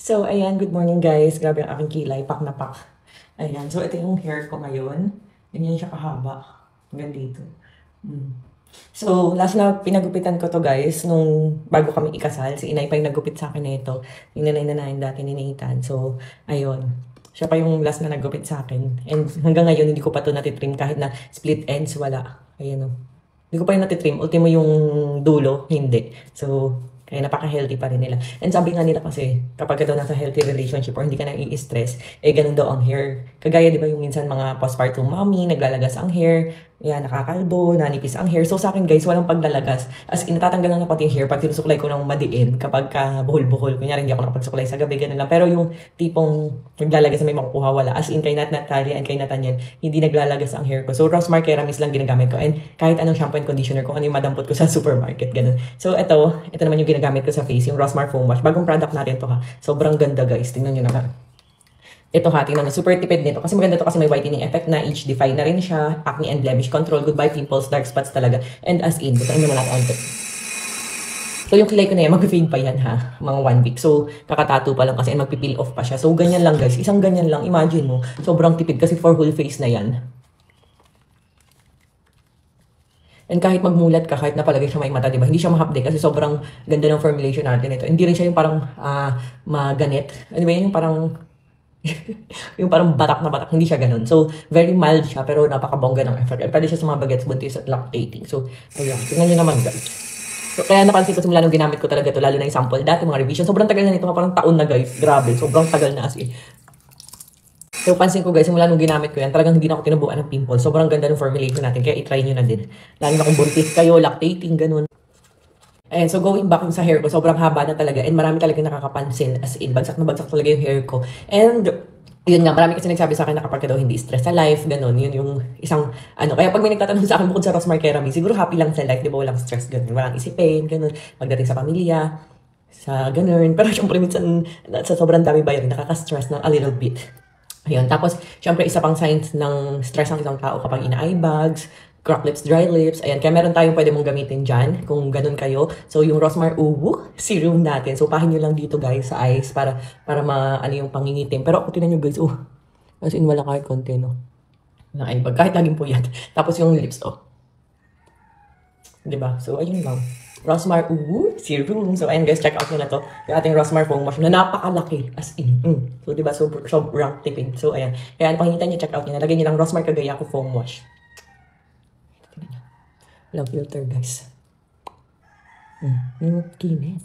So, ayan, good morning guys. Grabe ang aking kilay, pak na pak. Ayan, so ito yung hair ko ngayon. Ganyan siya kahaba. Hanggang dito. So, last na pinagupitan ko to guys, nung bago kami ikasal, si Inay pa yung nagupit sa akin nito. Yung nanay-nanayin dati ni Nathan. So, ayun. Siya pa yung last na nagupit sa akin. And hanggang ngayon, hindi ko pa to natitrim kahit na split ends, wala. Ayan o. Hindi ko pa yung natitrim. Ultimo yung dulo, hindi. So, kaya napaka-healthy pa rin nila. And sabi nga nila kasi, kapag ka daw nasa healthy relationship or hindi ka na i-stress, eh ganun daw ang hair. Kagaya di ba yung minsan mga postpartum mommy, naglalagas ang hair, yan, nakakalbo, nanipis ang hair. So sa akin guys, walang paglalagas. As in, natatanggal lang na pati yung hair pag sinusuklay ko ng madiin, kapag ka buhol-buhol. Kunyari, hindi ako nakapagsuklay sa gabi, ganun lang. Pero yung tipong naglalagas na may makukuha, wala. As in, kay Natalia and kay Nathaniel, hindi naglalagas ang hair ko. So Rosmar Keramis lang ginagamit ko. And kahit anong shampoo and conditioner ko, ano yung madampot ko sa supermarket, ganun. So ito naman yung ginagamit ko sa face, yung Rosmar Foam Wash. Bagong product natin to ha. Sobrang ganda guys. Tingnan nyo naman. Ito ha, tingnan nyo. Super tipid nito. Kasi maganda to kasi may whitening effect na, age-defy na rin siya. Acne and blemish control. Goodbye pimples, dark spots talaga. And as in, butain naman natin onto. So yung kilay ko na yan, mag-fade pa yan ha. Mga 1 week. So kakatato pa lang kasi and magpipeel off pa siya. So ganyan lang guys. Isang ganyan lang. Imagine mo. Sobrang tipid kasi for whole face na yan. And kahit magmulat ka, kahit napalagay siya may mata, diba? Hindi siya mahapde kasi sobrang ganda ng formulation natin ito. Hindi rin siya yung parang maganit. Ano ba yun? Yung parang yung parang batak na batak. Hindi siya ganun. So, very mild siya pero napakabongga ng effort. And pwede siya sa mga bagets, buntis at lactating. So, ayan. Tingnan nyo naman guys. So, kaya napansin ko simula nung ginamit ko talaga ito, lalo na yung sample. Dati mga revision, sobrang tagal na nito. Parang taon na guys. Grabe. Sobrang tagal na as in. So, pansin ko guys, simula nung ginamit ko yan, talagang hindi na ako tinubuan ng pimples. Sobrang ganda ng formulation natin, kaya i-try nyo na din. Lalo na kung buntis kayo, lactating, ganun. And so, going back sa hair ko, sobrang haba na talaga. And marami talaga nakakapansin, as in, bagsak na bagsak talaga yung hair ko. And, yun nga, marami kasi nagsabi sa akin na kapag ka daw hindi stress sa life, ganun, yun yung isang, kaya pag may nagtatanong sa akin bukod sa Rosmar Kerami, siguro happy lang sa life, di ba, walang stress, ganun, walang isipin, ganun, pagdating sa pamilya, sa ganun. Pero syempre, minsan, sa sobrang dami ba yun, nakaka-stress ng a little bit. Ayun. Tapos, syempre, isa pang signs ng stress ng isang tao kapag ina-eye bags, cracked lips, dry lips. Ayan. Kaya meron tayong pwede mong gamitin dyan kung ganun kayo. So, yung Rosmar Uwu serum natin. So, pahin nyo lang dito guys sa eyes para yung pangingitim. Pero, tinan nyo guys, as in, wala kahit konti, no? Na eye bag. Kahit laging puyat. Tapos, yung lips, diba? So, ayun lang. Rosmar Uwu serum. So, ayun guys, check out nyo na to. Yung ating Rosmar Foam Wash na napakalaki. As in. So, diba? Sobrang tipid. So, ayan. Kaya, pangingitan nyo, check out nyo. Nalagay nyo lang Rosmar Cagayaco Foam Wash. Walang filter, guys. Kinis.